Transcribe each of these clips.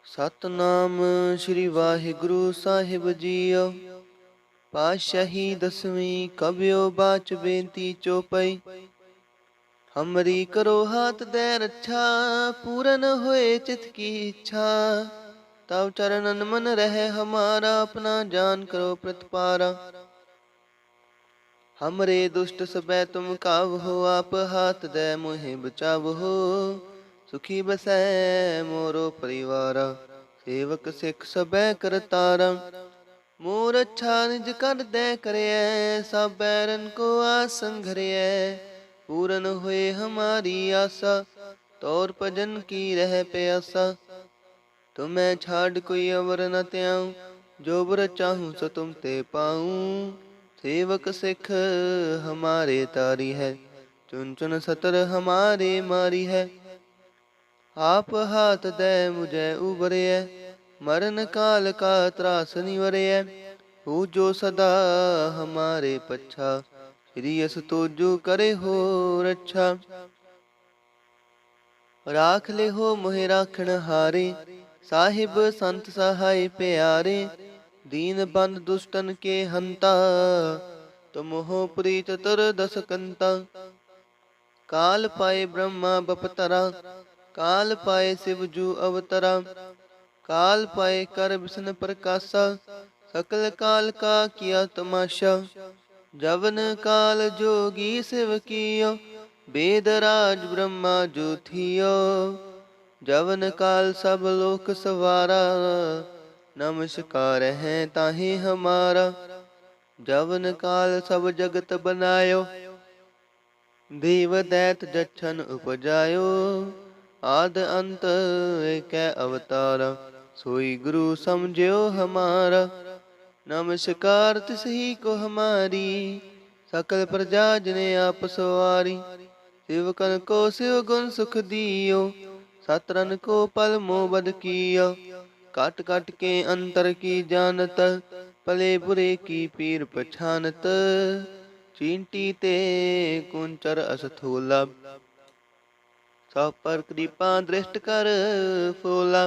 ਸਤਨਾਮ ਸ੍ਰੀ ਵਾਹਿਗੁਰੂ ਸਾਹਿਬ JIO. ਪਾਤਸ਼ਾਹੀ ਦਸਵੀਂ ਕਬਿਓ ਬਾਚ ਬੇਨਤੀ ਚੋਪਈ। ਹਮਰੀ ਕਰੋ ਹਾਥ ਦੇ ਰੱਛਾ, ਪੂਰਨ ਹੋਏ ਚਿਤ ਕੀ ਇੱਛਾ। ਤਵ ਚरणन मन रहे हमारा, अपना जान करो प्रतिपारा। हमरे दुष्ट सबै तुम काव हो, आप हाथ दे मोहे बचाव हो। सुखी बसै मोरो परिवारा, सेवक सिख सबै करतारा। मोर अच्छा निज कर दे करिए, सब बैरन को आसन घरिए। पूरन हुए हमारी आशा, तौर भजन की रह प्यासा। तुम्हें छाड़ कोई अवर न त्याऊं, जो बर चाहूं सो तुम ते पाऊं। सेवक सिख हमारे तारी है, चुन चुन सतर हमारे मारी है। आप हाथ दे मुझे उबरिए, मरण काल का त्रास निवरिए। हो जो सदा हमारे पच्छा, श्री अस तो जो करे हो रक्षा। राख ले हो मोहे राखण हारे, साहिब संत सहाय प्यारे। दीन बंद दुष्टन के हंता, तुम हो प्रीत चतुर्दश कंता। काल पाए ब्रह्मा बपतरा, काल पाए शिव जू अवतरा। काल पाए कर विष्णु प्रकाशा, सकल काल का किया तमाशा। जवन काल जोगी शिव कियो, वेद राज ब्रह्मा जो थियो। जवन काल सब लोक सवारा, नमस्कार है ताहि हमारा। जवन काल सब जगत बनायो, देव दैत जछन उपजायो। आद अंत एक अवतारा, सोई गुरु समझियो हमारा। नमस्कार तिसही को हमारी, सकल प्रजा जिने आप सवारी। शिवकन को शिव गुण सुख दियो, सतरन को पल मोबद कियो। काट काट के अंतर की जानत, भले बुरे की पीर पछानत। चींटी ते कुंचर असथोला, सब पर कृपा दृष्ट कर फोला।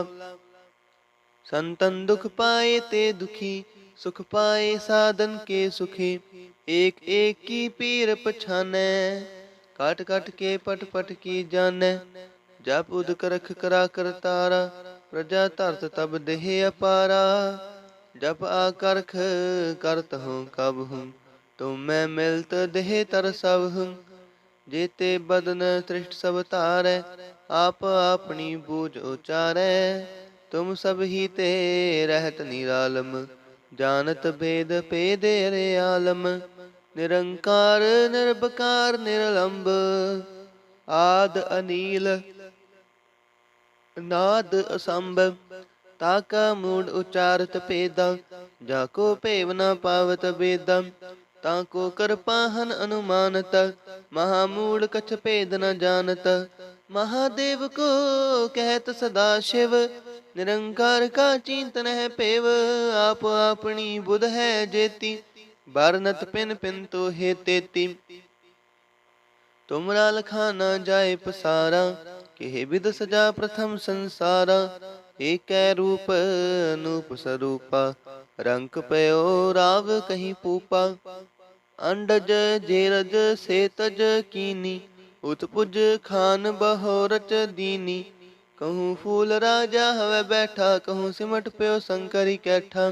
संतन दुख पाए ते दुखी, सुख पाए साधन के सुखी। एक एक की पीर पछाने, काट काट के पट पट की जाने। जब उद करख करा कर तारा, प्रजा धरत तब देह अपारा। जब आकरख करत हूँ कब हूँ, तुम मैं मिलत देह तर सब हूँ। जेते बदन सृष्ट सब तारै, आप अपनी बूझ उचारै। तुम सब ही ते रहत निरालम, जानत भेद भेद अरे आलम। निरंकार निर्भकार निरलंब, आद अनील नाद असंभ। ताका मूड उचारत भेदा, जाको भेव न पावत बेदा। ताको कर पाहन अनुमानत, महामूड कछ भेद न जानत। महादेव को कहत सदा शिव, निरंकार का चिंतन है पेव। आप अपनी बुध है जेती, बरनत पिन पिन तो हे तेती। तुमरा लखा न जाए पसारा, के विद सजा प्रथम संसारा। एक रूप अनूप स्वरूपा, रंक पयो राव कहीं पूपा। अंडज जेरज सेतज कीनी, उत्पुज खान बहोरच दीनी। कहूँ फूल राजा हवे बैठा, कहूँ सिमट पयो शंकरी कैठा।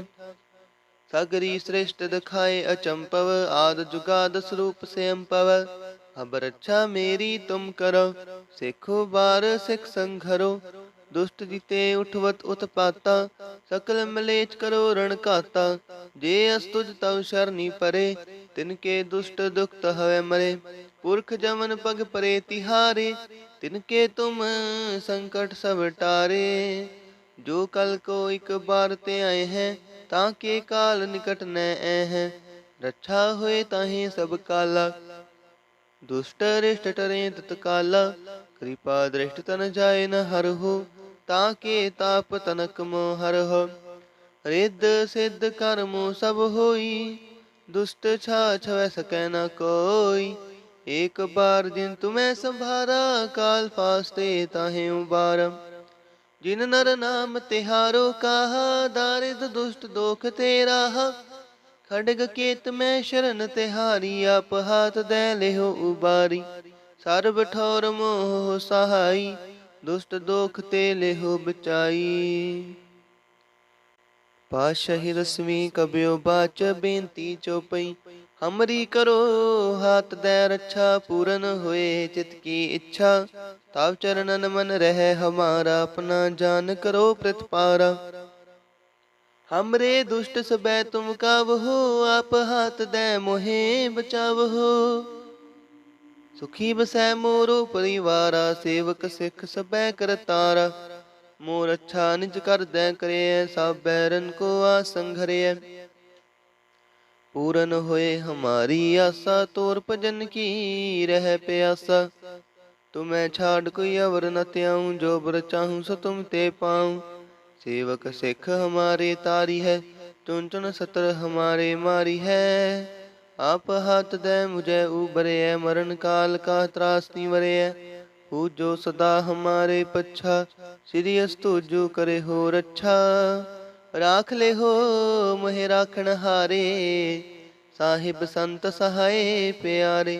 सगरी श्रेष्ठ दिखाए अचंपव, आद जुगाद स्वरूप से अम्पव। अब रक्षा मेरी तुम करो, सिखो बार सिख संघरो। दुष्ट जीते उठवत उत्पाता, सकल मलेच करो रण घाता। जे अस्तुज तव शरणी परे, तिनके दुष्ट दुखत हवे मरे। पुरख जमन पग परे तिहारे, तिनके तुम संकट सब टारे। जो कल को एक बार ते आए हैं, ताके काल निकट न हैं। रक्षा होए ताहि सब काला, दुष्ट रिष्ट टरे तत्काला। कृपा दृष्ट तन जाए न हर हो, ताके ताप तनक मोह हर हो। रिद्ध सिद्ध कर्मो सब होई, दुष्ट छाछ वै सकै न कोई। एक बार दिन तुम्हें संभारा, काल फास्ते ताहे उबारा। जिन नर नाम तिहारो कहा, दारिद दुष्ट दोख ते राहा। खड्ग केत में शरण तिहारी, आप हाथ दे लेहो उबारी। सर्ब ठौर मोह सहाई, दुष्ट दोख ते लेहो बचाई। पातशाही रश्मि कबियो बाच, बेनती चौपई हमरी करो हाथ दे रक्षा। पूरन होए चित की इच्छा, ताव चरणन मन रह हमारा। अपना जान करो प्रतिपारा, हमरे दुष्ट सबै तुम कावहो। आप हाथ दे मोहे बचावहो। सुखी बसै मोरो परिवारा, सेवक सिख सबै करतारा। मोर अच्छा निज कर दै करे, सब बैरन को आसन घरे। पूरन होए हमारी आशा, तोर भजन की रह प्यासा। तुम्हें छाड़ कोई अवर न त्याऊं, जो बर चाहूं सो तुम ते पाऊं। सेवक सिख हमारे तारी है, चुन चुन सतर हमारे मारी है। आप हाथ दे मुझे उबरे, मरण काल का त्रास निवरे। पूजो सदा हमारे पच्छा, श्री अस्तु जो करे हो रक्षा। राख ले हो मोहे राखण हारे, साहिब संत सहाय प्यारे।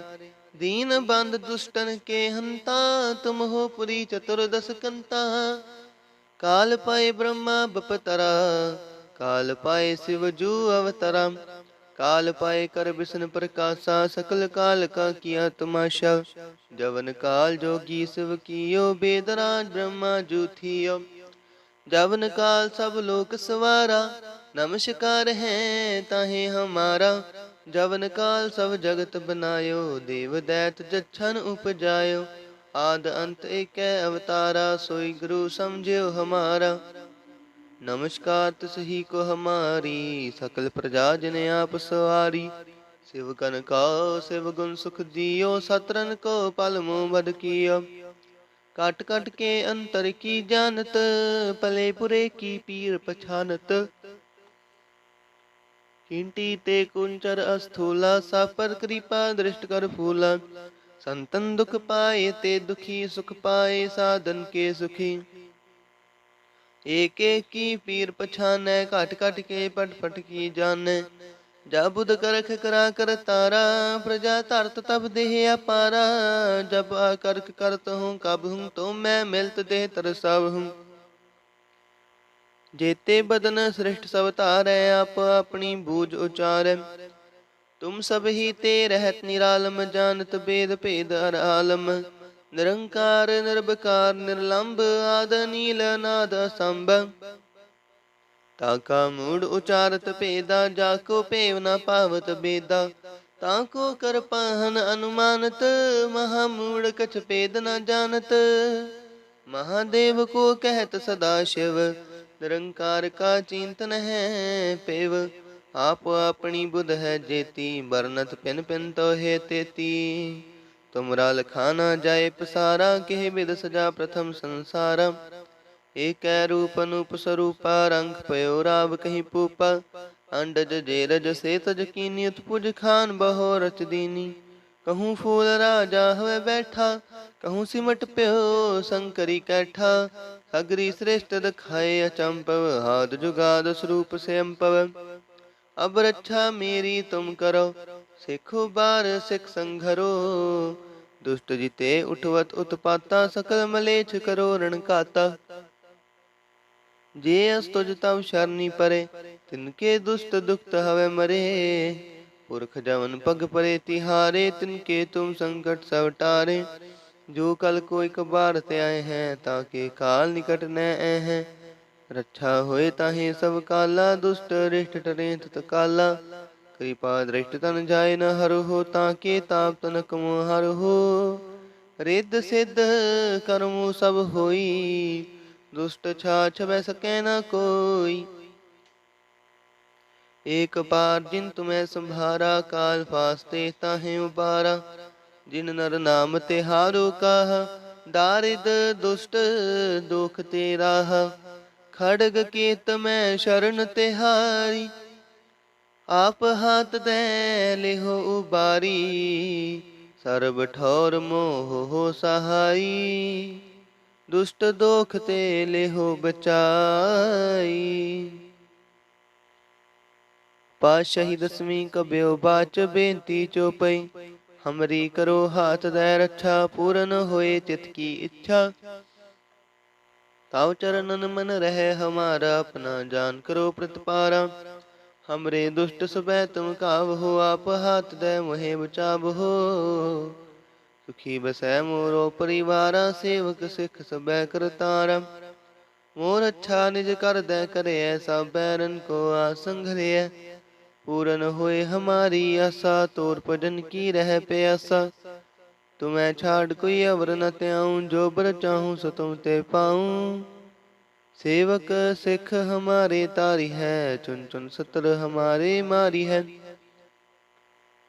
दीन बंद दुष्टन के हंता, तुम हो पुरी चतुर्दश कंता। काल पाए ब्रह्मा बपतरा, काल पाए शिव जू अवतरा। काल पाए कर विष्णु प्रकाशा, सकल काल का किया तमाशा। जवन काल जोगी शिव कियो, बेदराज ब्रह्मा जू थियो। जवन काल सब लोक सवारा, नमस्कार है ताहे हमारा। जवन काल सब जगत बनायो, देव दैत जच्छन उपजायो। आद अंत एक अवतारा, सोई गुरु समझियो हमारा। नमस्कार तिस ही को हमारी, सकल प्रजा जिन आप सवारी। शिव कन का शिव गुण सुख दियो, सतरन को पल मुँह बद कियो। काट काट के अंतर की जानत, पले पुरे की पीर पछानत। किंटी ते कुंचर अस्थूला, सा पर कृपा दृष्ट कर फूला। संतन दुख पाए ते दुखी, सुख पाए साधन के सुखी। एक एक की पीर पछानै, काट काट के पट पट की जानै। जा बुध करख करा कर तारा, प्रजा तरत तब देह अपारा। जब आकर्क करत हूँ कब हूँ, तो मैं मिलत देह तरसब हूँ। जेते बदन श्रेष्ठ सब तारै, आप अपनी बूझ उचारै। तुम सब ही ते रहत निरालम, जानत वेद भेद हर आलम। निरंकार निर्विकार निर्लंब, आद नील नाद असंभ। ताका मूड उचारत भेदा, जाको पेव न पावत बेदा। ताको कर पाहन अनुमानत, महामूड कछ भेद न जानत। महादेव को कहत सदा शिव, निरंकार का चिंतन है पेव। आप अपनी बुध है जेती, बरनत पिन पिन तो है तेती। तुमरा लखाना जाए पसारा, केह विद सजा प्रथम संसारा। एक रूप अनूप स्वरूपा, रंग पयो राव कहीं पूपा। अंडज जेरज से तज कीनी, उत्पुज खान बहो रच दीनी। कहूँ फूल राजा हवे बैठा, कहूँ सिमट प्यो शंकरी कैठा। सगरी श्रेष्ठ दखाए अचंपव, हाथ जुगाद स्वरूप से अम्पव। अब रक्षा मेरी तुम करो, सिखो बार सिख संघरो। दुष्ट जिते उठवत उत्पाता, सकल मलेच्छ करो रण काता। जे अस्तुज तब शरणी परे, तिनके दुष्ट दुखत हवे मरे। पुरख जवन पग परे तिहारे, तिनके तुम संकट सब टारे। जो कल को एक बार ते आए हैं, ताके काल निकट न आए हैं। रक्षा होए ताहे सब काला, दुष्ट रिष्ट टरे तत काला। कृपा दृष्ट तन जाय न हर हो, ताके ताप तनक मोह हर हो। रिद्ध सिद्ध कर्मो सब होई, दुष्ट छाछ बह सकै न कोई। एक बार जिन तुम्हें संभारा, काल फास्ते ताहे उबारा। जिन नर नाम तिहारो कहा, दारिद दुष्ट दोख ते राहा। खड़ग केत में शरण तिहारी, आप हाथ दे लेहो उबारी। सर्ब ठौर मोह हो सहाई। दुष्ट दोख ते लेहो बचाई। पातशाही दसवीं कब्यो बाच बेनती चौपई। हमरी करो हाथ दय रक्षा, पूरन होए चित की इच्छा। ताव चरणन मन रहे हमारा, अपना जान करो प्रतिपारा। हमरे दुष्ट सुबह तुम काबहो, आप हाथ दय मोहे बचाबहो। सुखी बसै मोरो परिवारा, सेवक सिख सबै करतारा। मोर अच्छा निज कर दय करे, ऐसा बैरन को आसंघ है। पूरन होए हमारी आशा, तोर भजन की रह प्यासा। तुम्हें छाड़ कोई अवर न त्याऊं, जो बर चाहूं सो तुम ते पाऊं। सेवक सिख हमारे तारी है, चुन चुन सतर हमारे मारी है।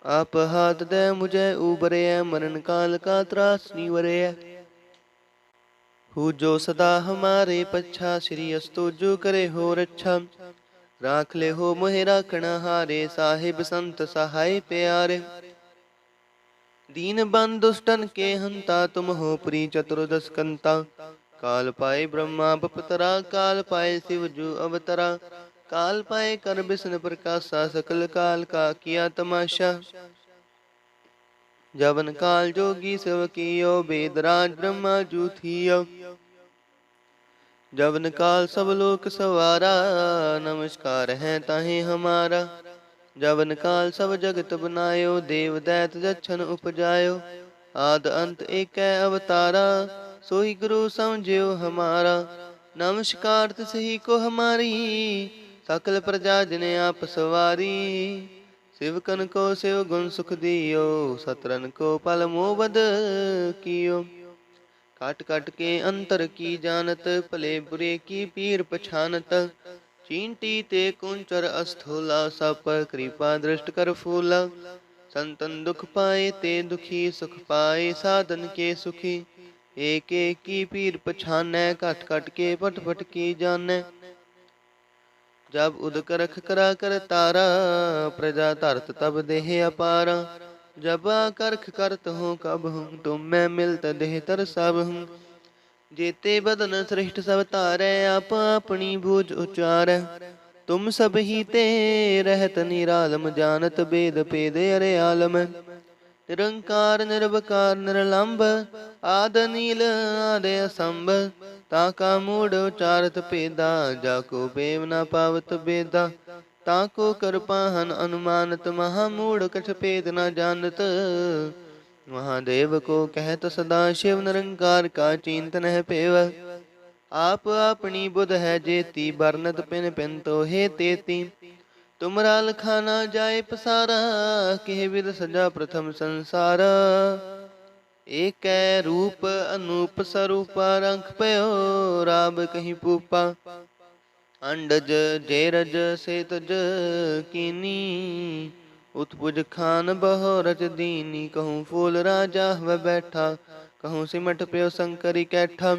आप हाथ दे मुझे उबरे, मरण काल का त्रास निवरे। हु जो सदा हमारे पच्छा, श्री अस्तु जो करे हो रक्षा। राख ले हो मोहे राखण हारे, साहिब संत सहाय प्यारे। दीन बंधु दुष्टन के हंता, तुम हो प्री चतुर्दश कंता। काल पाए ब्रह्मा बपतरा, काल पाए शिव जू अवतरा। काल पाए कर विष्णु प्रकाशा, सकल काल का किया तमाशा। जवन काल जोगी शिव कियो, वेदराज ब्रह्मा जू थियो। जवन काल सब लोक सवारा, नमस्कार है ताहे हमारा। जवन काल सब जगत बनायो, देव दैत जछन उपजायो। आद अंत एक अवतारा, सोई गुरु समझियो हमारा। नमस्कार तिसही को हमारी, सकल प्रजा जिने आप सवारी। शिवकन को शिव गुण सुख दियो, सतरन को पल मोबद कियो। काट काट के अंतर की जानत, भले बुरे की पीर पछानत। चींटी ते कुंचर अस्थूला, सब पर कृपा दृष्ट कर फूला। संतन दुख पाए ते दुखी, सुख पाए साधन के सुखी। एक एक की पीर पछानै, काट काट के पट पट की जानै। जब उद करख करा कर तारा, प्रजा धरत तब देह अपारा। जब करख करत हूँ कब हूँ, तुम मैं मिलत देह तर सब हूँ। जेते बदन श्रेष्ठ सब तारै, आप अपनी भुज उचारै। तुम सब ही ते रहत निरालम, जानत बेद पेद अरे आलम। निरंकार निर्वकार निरलंब, आद नील आदि असंभ। ताका मूढ़ उचारत पेदा, जाको बेव न पावत बेदा। ताको कृपाहन अनुमानत, महामूढ़ कछ पेद न जानत। महादेव को कहत सदा शिव, निरंकार का चिंतन है पेव। आप अपनी बुध है जेती, बरनत पिन पिन तो हे तेती। तुमरा लखाना जाए पसारा, केह विद सजा प्रथम संसारा। एक रूप अनूप स्वरूपा, रंख पयो राब कहीं पूपा। अंडज जेरज से तज कीनी, उत्पुज खान बहो रच दीनी। कहूँ फूल राजा वह बैठा, कहूँ सिमट प्यो शंकरी कैठा।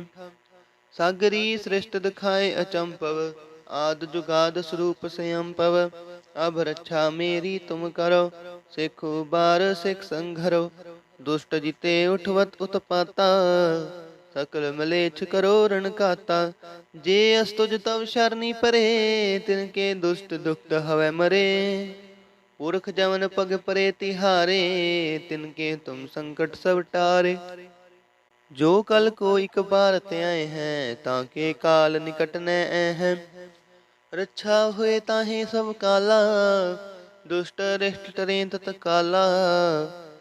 सागरी सृष्ट दिखाए अचंपव, आद जुगाद स्वरूप संयंपव। अब रक्षा मेरी तुम करो, सिख बार सिख संघरो। दुष्ट जिते उठवत उत्पाता, सकल मलेच्छ करो रण काता। जे अस्तुज तव शरणी परे, तिनके दुष्ट दुख हवै मरे। पुरख जवन पग परे तिहारे, तिनके तुम संकट सब टारे। जो कल को एक बार त्याए हैं, ताके काल निकट न हैं। रक्षा हुए ताहे सब काला, दुष्ट रिष्ट टरें तत्काला।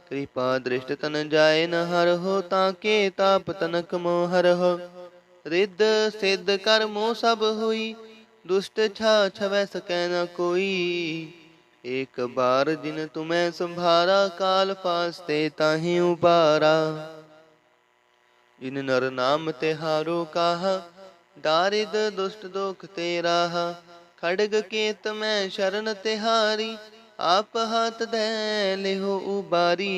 कृपा दृष्ट तन जाए न हर हो, ताके ताप तनक मोहर हो। रिद्ध सिद्ध कर्मो सब हुई, दुष्ट छा छवै सकै न कोई। एक बार जिन तुम्हें संभारा, काल फासते ताहि उबारा। जिन नर नाम तिहारो काहा, दारिद दुष्ट दोख ते राहा। खड़ग केत मैं शरण तिहारी, आप हाथ दे लेहो उबारी।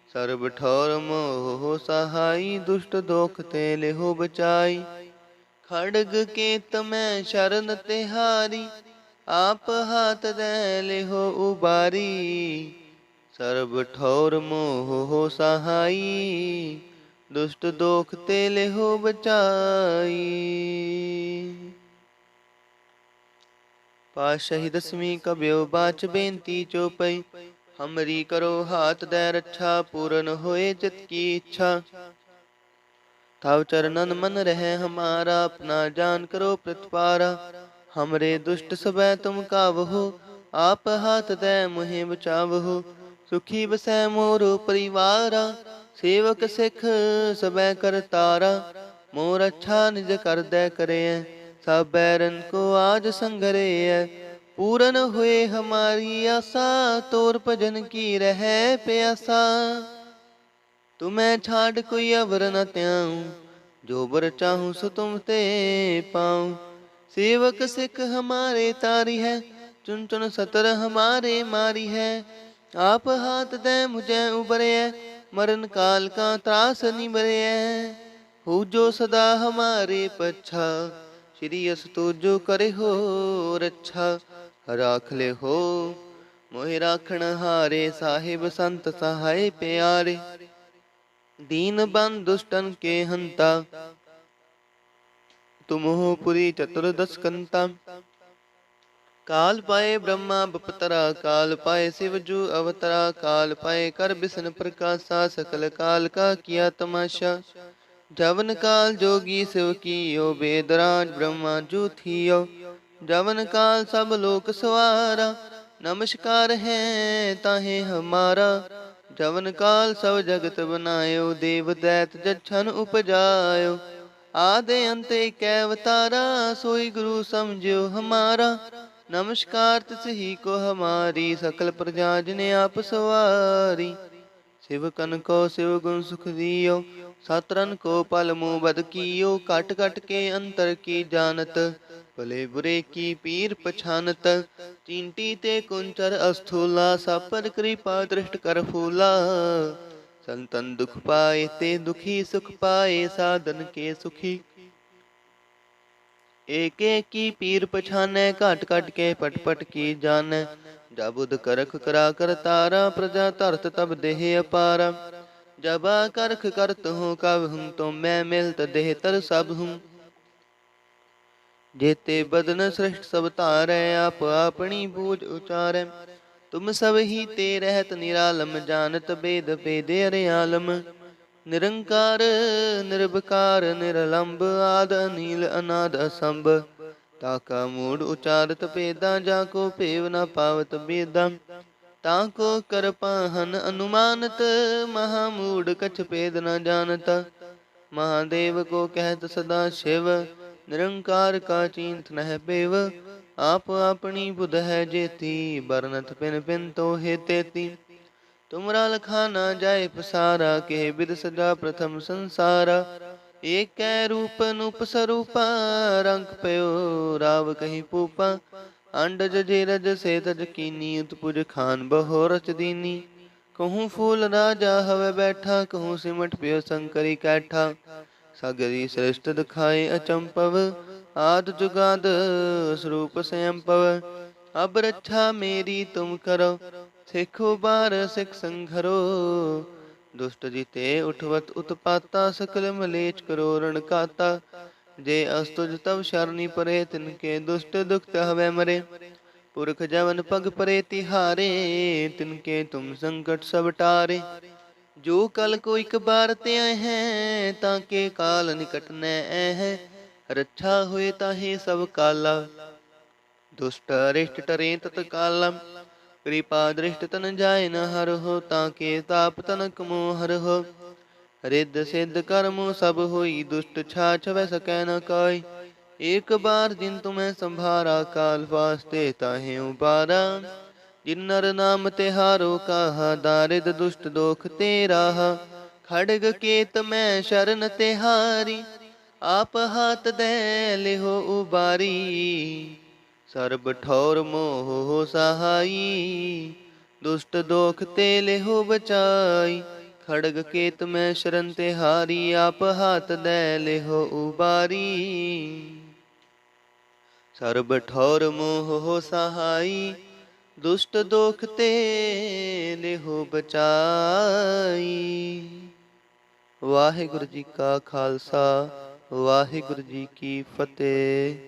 सर्ब ठौर मोह सहाई, दुष्ट दोख ते लेहो बचाई। खड़ग केत मैं शरण तिहारी, आप हाथ दे लेहो उबारी। सर्ब ठौर मोह सहाई, दुष्ट दोख ते लेहो बचाई। पातशाही दसवीं कब्यो बाच बेनती चौपई, हमरी करो हाथ दै रक्षा, पूरन होए चित की इच्छा। तव चरणन मन रहे हमारा, अपना जान करो प्रतिपारा। हमरे दुष्ट सबै तुम कावहो, आप हाथ दै मुहे बचावहो। सुखी बसै मोरो परिवारा, सेवक सिख सबै करतारा। मोर अच्छा निज कर दै करे, सब बैरन को आज संघरे। पूरन हुए हमारी आशा, तोर भजन की रह प्यासा। तुम्हें छाड़ कोई अवर न त्याऊं, जो बर चाहूं सो तुम ते पाऊं। सेवक सिख हमारे तारी है, चुन चुन सतर हमारे मारी है। आप हाथ दे मुझे उबरे, मरण काल का त्रास निबरे। हो जो सदा हमारे पच्छा, श्री अस तो जो करे हो रच्छा। राख ले हो मोहि राखण हारे, साहिब संत सहाय प्यारे। दीन बंद दुष्टन के हंता, तुम हो पुरी चतुर्दश कंता। काल पाए ब्रह्मा बपतरा, काल पाए शिव जू अवतरा। काल पाए कर बिसन प्रकाशा, सकल काल का किया तमाशा। जवन काल जोगी शिव कियो, वेदराज ब्रह्मा जू थियो। जवन काल सब लोक सवारा, नमस्कार है ताहे हमारा। जवन काल सब जगत बनायो, देव दैत जछन उपजायो। आदि अंत एक अवतारा, सोई गुरु समझो हमारा। नमस्कार तिस ही को हमारी, सकल प्रजा जिने आप सवारी। शिव कन को शिव गुण सुख दियो, सातरन को पल मुँह बद कियो। काट काट के अंतर की जानत, भले बुरे की पीर पछानत। चींटी ते कुंचर अस्थूला, सापर कृपा दृष्ट कर फूला। संतन दुख पाए ते दुखी, सुख पाए साधन के सुखी। एक एक की पीर पछाने, काट काट के पट पट की जाने। जाबुद करख करा कर तारा, प्रजा तरत तब देह अपारा। जब करख करत हूँ कब हूँ, तो मैं मिलत देह तर सब हूँ। जेते बदन श्रेष्ठ सब तारै, आप अपनी बूझ उचारै। तुम सब ही ते रहत निरालम, जानत बेद बेदे अरियालम। निरंकार निर्विकार निरलंब, आद अनील अनाद असंभ। ताका मूड उचारत पेदा, जाको पेव न पावत बेदा। ताको कर पाहन अनुमानत, महामूड कछ पेद न जानत। महादेव को कहत सदा शिव, निरंकार का चिंत नह पेव। आप अपनी बुध है जेती, बरनत पिन पिन तो हे तेती। तुमरा लखाना जाय पसारा, के विद सजा प्रथम संसारा। एक रूप नूप स्वरूपा, रंक पयो राव कहीं पूपा। अंडज जेरज से तज कीनी, उत्पुज खान बहो रच दीनी। कहूँ फूल राजा हवे बैठा, कहूँ सिमट पियो शंकरी कैठा। सगरी श्रेष्ठ दिखाए अचंपव, आद जुगाद स्वरूप स्वयंपव। अब रक्षा मेरी तुम करो, सिखो बार सिख संघरो। दुष्ट जीते उठवत उत्पाता, सकल मलेच करो रण काता। जे अस्तुज तब शरणी परे, तिनके दुष्ट दुख हवे मरे। पुरख जवन पग परे तिहारे, तिनके तुम संकट सब टारे। जो कल को एक बार त्यां है, ताके काल निकट न है। रक्षा हुए ताहे सब काला, दुष्ट अरिष्ट टरे तत्काला। कृपा दृष्ट तन जाय न हर हो, ताके ताप तनक मोह हर हो। रिद्ध सिद्ध कर्म सब होई, दुष्ट छाछ वै सकै न कोई। एक बार जिन तुम्हें संभारा, काल वास्ते ताहे उबारा। जिन नर नाम तिहारो कहा, दारिद दुष्ट दोख ते राहा। खड़ग केत मैं शरण तिहारी, आप हाथ दे लिहो उबारी। सर्ब ठौर मोह हो सहाई, दुष्ट दोख ते लिहो बचाई। खड़ग केत मैं शरण तिहारी, आप हाथ दे लिहो उबारी। सर्ब ठौर मोह हो सहाई, दुष्ट दोख ते लिहो बचाई। ਵਾਹਿਗੁਰੂ ਜੀ ਕਾ ਖਾਲਸਾ ਵਾਹਿਗੁਰੂ ਜੀ ਕੀ ਫਤਿਹ।